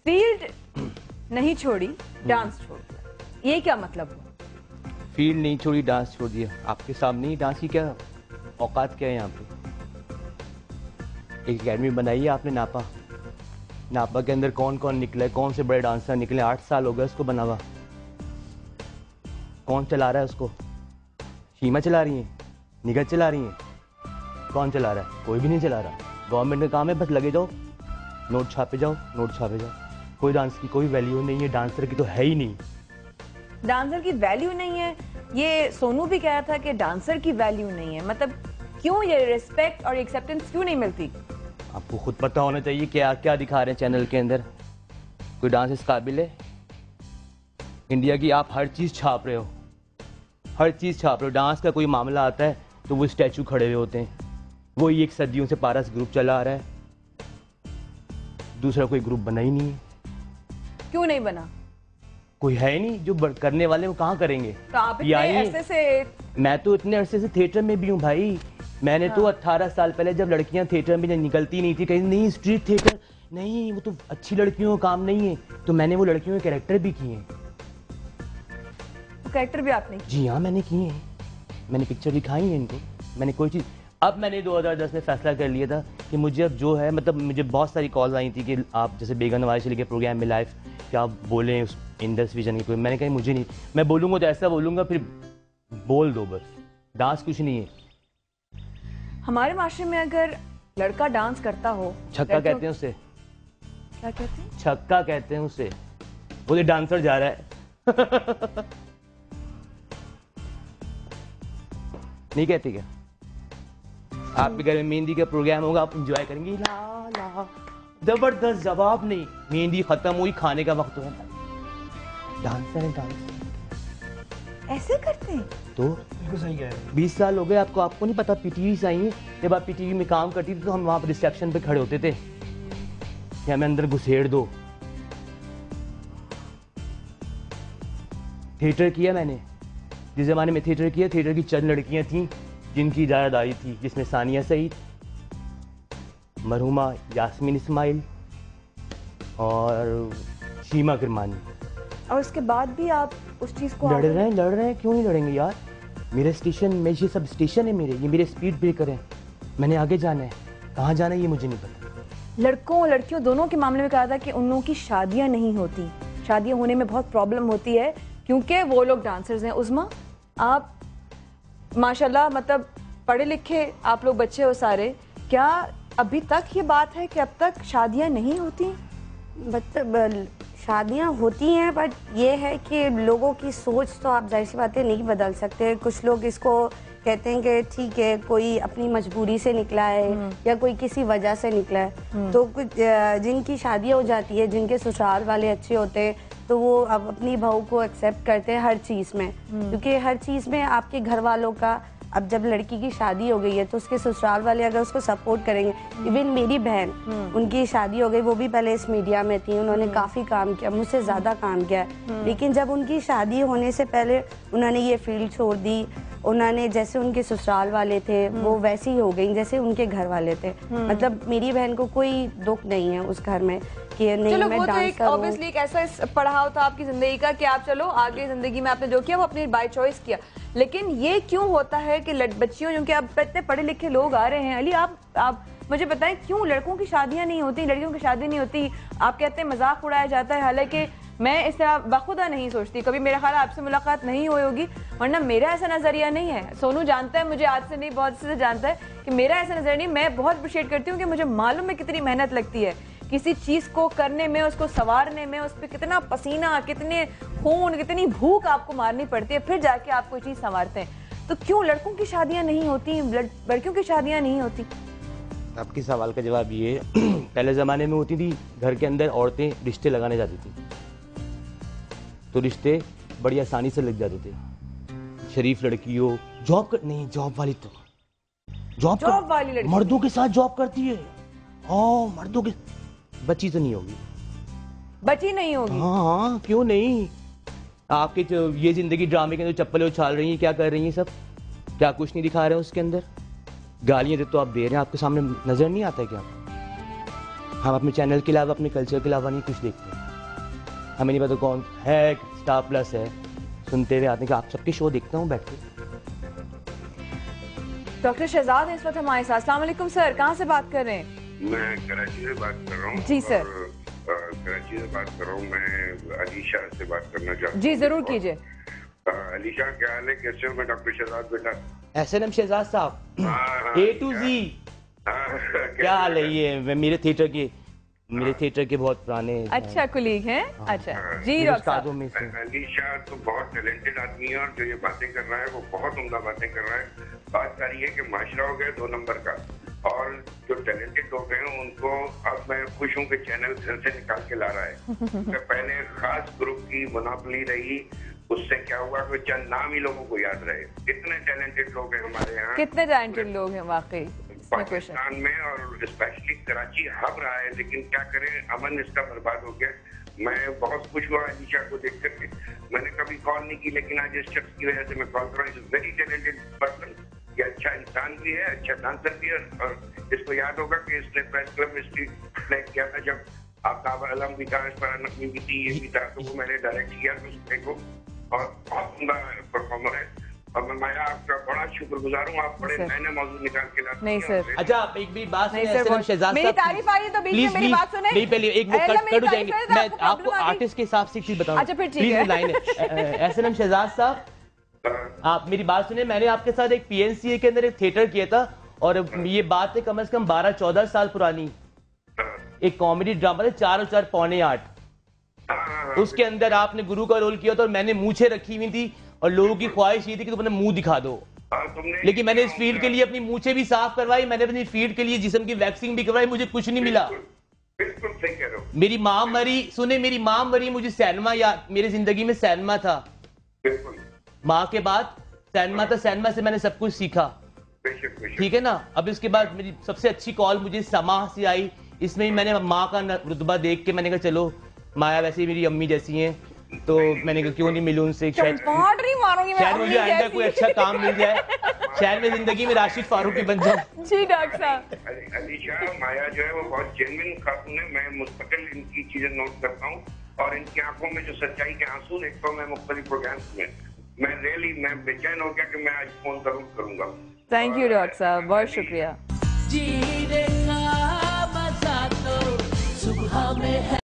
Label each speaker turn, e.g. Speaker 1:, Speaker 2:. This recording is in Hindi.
Speaker 1: फील्ड नहीं छोड़ी, डांस छोड़ दिया, ये क्या मतलब हुआ?
Speaker 2: फील्ड नहीं छोड़ी, डांस छोड़ दिया। आपके सामने ही डांस की क्या औकात क्या है यहाँ पे? एक अकेडमी बनाई है आपने, नापा। नापा के अंदर कौन कौन निकला है, कौन से बड़े डांसर निकले? 8 साल हो गए उसको बना हुआ। कौन चला रहा है उसको? शीमा चला रही है, निगत चला रही है, कौन चला रहा है? कोई भी नहीं चला रहा। गवर्नमेंट का काम है बस लगे जाओ, नोट छापे जाओ, नोट छापे जाओ। कोई डांस की कोई वैल्यू नहीं है, डांसर की तो है ही नहीं।
Speaker 1: डांसर की वैल्यू नहीं है, ये सोनू भी कह रहा था कि डांसर की वैल्यू नहीं है। मतलब क्यों ये रिस्पेक्ट और एक्सेप्टेंस क्यों नहीं मिलती?
Speaker 2: आपको खुद पता होना चाहिए क्या क्या दिखा रहे हैं चैनल के अंदर। कोई डांस इस काबिल है? इंडिया की आप हर चीज़ छाप रहे हो, हर चीज़ छाप रहे हो। डांस का कोई मामला आता है तो वो स्टैचू खड़े हुए होते हैं। वही एक सदियों से पारस ग्रुप चला आ रहा है, दूसरा कोई ग्रुप बना ही नहीं है।
Speaker 1: क्यों नहीं बना?
Speaker 2: कोई है ही नहीं जो करने वाले, वो कहाँ करेंगे?
Speaker 1: तो आप इतने अरसे से।
Speaker 2: मैं तो इतने अरसे से थिएटर में भी हूँ भाई। मैंने तो 18 साल पहले जब लड़कियां थिएटर में निकलती नहीं थी, कहीं नहीं स्ट्रीट थिएटर नहीं, वो तो अच्छी लड़कियों का काम नहीं है, तो मैंने वो लड़कियों के कैरेक्टर भी किए हैं।
Speaker 1: कैरेक्टर भी आपने?
Speaker 2: जी हाँ, मैंने किए हैं। मैंने पिक्चर दिखाई है इनको। मैंने कोई चीज़, अब मैंने 2010 में फैसला कर लिया था कि मुझे अब जो है, मतलब मुझे बहुत सारी कॉल्स आई थी कि आप जैसे बेगम नवाज शरीफ के प्रोग्राम में लाइव क्या आप बोलें उस इंडस विजन की कोई। मैंने कहा मुझे नहीं, मैं बोलूँगा तो ऐसा बोलूँगा, फिर बोल दो बस, डांस कुछ नहीं है।
Speaker 1: हमारे माशरे में अगर लड़का डांस करता हो,
Speaker 2: छक्का कहते हैं उसे।
Speaker 1: क्या कहते हैं?
Speaker 2: छक्का कहते हैं उसे। वो डांसर जा रहा है नहीं कहते क्या? आपके घर में मेहंदी का प्रोग्राम होगा, आप एंजॉय करेंगे, ला ला जबरदस्त। जवाब नहीं, मेहंदी खत्म हुई, खाने का वक्त हुआ। डांसर है, डांस
Speaker 1: ऐसे करते हैं
Speaker 2: तो
Speaker 3: बिल्कुल सही कह रहे हैं।
Speaker 2: 20 साल हो गए आपको, आपको नहीं पता? पीटीवी से आई है। जब आप पीटीवी में काम करती थी तो हम वहां पर रिसेप्शन पे खड़े होते थे कि हमें अंदर घुसेड़ दो। थिएटर किया मैंने, जिस जमाने में थिएटर किया, थिएटर की चंद लड़कियां थीं जिनकी इजाज़त थी, जिसमें सानिया सईद, मरहुमा यास्मीन इस्माइल और शीमा किरमानी।
Speaker 1: और उसके बाद भी आप उस चीज को
Speaker 2: लड़ रहे हैं, क्यों नहीं लड़ेंगे यार? मेरे स्टेशन में, ये सब स्टेशन है मेरे, ये मेरे स्पीड ब्रेकर हैं। मैंने आगे जाना है, कहाँ जाना है ये मुझे नहीं पता।
Speaker 1: लड़कों और लड़कियों दोनों के मामले में कहा था कि उन लोगों की शादियां नहीं होती, शादियां होने में बहुत प्रॉब्लम होती है क्योंकि वो लोग डांसर्स हैं। उस्मा, आप माशाल्लाह मतलब पढ़े लिखे आप लोग बच्चे हो सारे, क्या अभी तक ये बात है कि अब तक शादियां नहीं होती?
Speaker 4: मतलब शादियां होती हैं, बट ये है कि लोगों की सोच तो आप जाहिर सी बातें नहीं बदल सकते। कुछ लोग इसको कहते हैं कि ठीक है, कोई अपनी मजबूरी से निकला है या कोई किसी वजह से निकला है। तो कुछ जिनकी शादियां हो जाती है, जिनके ससुराल वाले अच्छे होते हैं, तो वो अब अपनी बहू को एक्सेप्ट करते हैं हर चीज़ में, क्योंकि हर चीज़ में आपके घर वालों का, अब जब लड़की की शादी हो गई है तो उसके ससुराल वाले अगर उसको सपोर्ट करेंगे। इवन मेरी बहन, उनकी शादी हो गई, वो भी पहले इस मीडिया में थी, उन्होंने काफ़ी काम किया, मुझसे ज़्यादा काम किया, लेकिन जब उनकी शादी होने से पहले उन्होंने ये फील्ड छोड़ दी। उन्होंने जैसे उनके ससुराल वाले थे वो वैसे ही हो गई जैसे उनके घर वाले थे। मतलब मेरी बहन को कोई दुख नहीं है उस घर में कि नहीं
Speaker 1: चलो,
Speaker 4: मैं
Speaker 1: वो तो
Speaker 4: डांस
Speaker 1: एक ऑब्वियसली एक ऐसा पड़ाव था आपकी जिंदगी का कि आप चलो आगे जिंदगी में आपने जो किया वो अपनी बाय चॉइस किया। लेकिन ये क्यों होता है कि बच्चियों, जो कि अब इतने पढ़े लिखे लोग आ रहे हैं, अली आप मुझे बताएं क्यों लड़कों की शादियां नहीं होती, लड़कियों की शादी नहीं होती? आप कहते हैं मजाक उड़ाया जाता है, हालांकि मैं इस तरह बखुदा नहीं सोचती। कभी मेरा ख्याल आपसे मुलाकात नहीं हुई होगी, वरना मेरा ऐसा नजरिया नहीं है। सोनू जानता है मुझे, आज से नहीं बहुत से जानता है कि मेरा ऐसा नजरिया नहीं। मैं बहुत अप्रिशिएट करती हूँ कि मुझे मालूम है कितनी मेहनत लगती है किसी चीज को करने में, उसको संवारने में, उस पर कितना पसीना, कितने खून, कितनी भूख आपको मारनी पड़ती है, फिर जाके आप कोई चीज संवारते हैं। तो क्यों लड़कों की शादियां नहीं होती, लड़कियों की शादियां नहीं होती?
Speaker 2: आपके सवाल का जवाब ये है पहले ज़माने में होती थी, घर के अंदर औरतें रिश्ते लगाने जाती थी तो रिश्ते बड़ी आसानी से लग जाते थे। शरीफ लड़की हो, नहीं जॉब वाली, तो जॉब
Speaker 1: वाली लड़की
Speaker 2: मर्दों के साथ जॉब करती है। हाँ, मर्दों के, बच्ची तो नहीं होगी,
Speaker 1: बच्ची नहीं होगी।
Speaker 2: हाँ, क्यों नहीं? आपके जो ये जिंदगी ड्रामे के अंदर चप्पलें उछाल रही हैं, क्या कर रही हैं सब? क्या कुछ नहीं दिखा रहे हैं उसके अंदर? गालियां तो आप दे रहे हैं, आपके सामने नजर नहीं आता है क्या? हम अपने चैनल के अलावा अपने कल्चर के अलावा नहीं कुछ देखते। हमें नहीं पता कौन है, स्टार प्लस है, सुनते हुए आते हैं कि आप सबके शो देखता हूँ बैठ के।
Speaker 1: डॉक्टर शहजाद हैं इस वक्त हमारे साथ। अस्सलाम वालेकुम सर, कहाँ से बात कर रहे हैं?
Speaker 3: मैं कराची से बात कर रहा हूँ।
Speaker 1: जी सर।
Speaker 3: कराची से बात कर रहा हूँ। मैं अलीशा से बात करना चाहता हूँ।
Speaker 1: जी जरूर कीजिए।
Speaker 3: अलीशा क्या हाल है, कैसे हो? मैं डॉक्टर शहजाद बेटा।
Speaker 2: SNM शहजाद साहब, A to Z, क्या हाल है? ये मेरे थिएटर के बहुत पुराने
Speaker 1: अच्छा कुलीग हैं। अच्छा जी
Speaker 2: मेरे
Speaker 1: डॉक्टर
Speaker 2: उस्तादों
Speaker 1: साहब।
Speaker 2: में से।
Speaker 3: अलीशा तो बहुत टैलेंटेड आदमी है और जो ये बातें कर रहा है वो बहुत उम्दा बातें कर रहा है। बात सारी है कि माशरा हो गया 2 नंबर का, और जो टैलेंटेड लोग हैं उनको अब मैं खुश हूँ कि चैनल घर से निकाल के ला रहा है। तो पहले खास ग्रुप की मोनोपोली रही, उससे क्या हुआ कि चंद नाम ही लोगों को याद रहे। कितने टैलेंटेड लोग हैं हमारे यहाँ,
Speaker 1: कितने टैलेंटेड लोग हैं वाकई
Speaker 3: पाकिस्तान में, और स्पेशली कराची हब रहा है। लेकिन क्या करें, अमन इसका बर्बाद हो गया। मैं बहुत खुश हुआ अलीशा को देख करके। मैंने कभी कॉल नहीं की, लेकिन आज इस शख्स की वजह से मैं कॉल कर रहा हूँ। वेरी टैलेंटेड पर्सन, ये अच्छा इंसान भी है, अच्छा डांसर भी है। और इसको याद होगा कि इसने प्रेस क्लब में स्ट्रीट प्ले किया था जब आफ्ताब आलम भी था, नकवी भी थी, ये भी था, तो वो मैंने डायरेक्ट किया उस प्ले को, और बहुत उम्दा परफॉर्मर है। और मैं आपका बड़ा शुक्रगुजार हूँ, आप बड़े नए नए मौजूद निकाल के लाते हैं।
Speaker 1: नहीं सर।
Speaker 2: अच्छा आप एक भी बात
Speaker 1: नहीं
Speaker 2: सुने
Speaker 1: सर,
Speaker 2: SNM शहजाद
Speaker 1: मेरी
Speaker 2: साहब,
Speaker 1: तारीफ आ रही है तो बीच में मेरी बात सुने।
Speaker 2: नहीं पहले एक वो
Speaker 1: अल्लाह मेरी
Speaker 2: कट हो जाएंगे।
Speaker 1: तारीफ है तो
Speaker 2: मैं आपको
Speaker 1: प्रॉब्लम आ गई।
Speaker 2: आर्टिस्ट के हिसाब से एक चीज बताऊं।
Speaker 1: अच्छा, फिर ठीक है।
Speaker 2: लाइन है SNM शहजाद साहब, आप मेरी बात सुने। मैंने आपके साथ एक PNCA के अंदर एक थिएटर किया था, और ये बात है कम से कम 12-14 साल पुरानी। एक कॉमेडी ड्रामा था 4 और 4 पौने 8। उसके अंदर आपने गुरु का रोल किया था, और मैंने मूछें रखी हुई थी, और लोगों की ख्वाहिश ये थी कि तुम अपना मुंह दिखा दो। लेकिन मैंने इस फील्ड के लिए अपनी मूछें भी साफ करवाई, मैंने अपनी फील्ड के लिए जिस्म की वैक्सिंग भी करवाई, मुझे कुछ नहीं मिला।
Speaker 3: बिल्कुल सही कह रहे हो।
Speaker 2: मेरी माँ मरी, सुने, मेरी माँ मरी, मुझे सैनमा याद, मेरी जिंदगी में सैनमा था।
Speaker 3: बिल्कुल
Speaker 2: माँ के बाद सैनमा था, सैनमा से मैंने सब कुछ सीखा।
Speaker 3: बेशक बेशक।
Speaker 2: ठीक है ना। अब इसके बाद मेरी सबसे अच्छी कॉल मुझे समा से आई, इसमें भी मैंने माँ का रुतबा देख के मैंने कहा चलो, माया वैसे ही मेरी अम्मी जैसी हैं, तो मैंने कहा क्यों नहीं मिलूं उनसे, शायद
Speaker 1: मारूंगी मैं,
Speaker 2: मुझे आइंदा कोई अच्छा काम मिल जाए, शायद मैं जिंदगी में राशिद फारूकी बन जाऊं।
Speaker 1: जी डॉक्टर साहब।
Speaker 3: अलीशा, माया जो है वो बहुत जेन्युइन खातून है। मैं मुस्तकिल इनकी चीजें नोट करता हूँ, और इनकी आंखों में जो सच्चाई के आंसू देखता हूँ मैं मुख्तलिफ प्रोग्राम्स में, मैं बेचैन हो गया कि मैं आज फोन जरूर करूंगा।
Speaker 1: थैंक यू डॉक्टर साहब, बहुत शुक्रिया।
Speaker 5: जीने का मजा तो सुबह में है।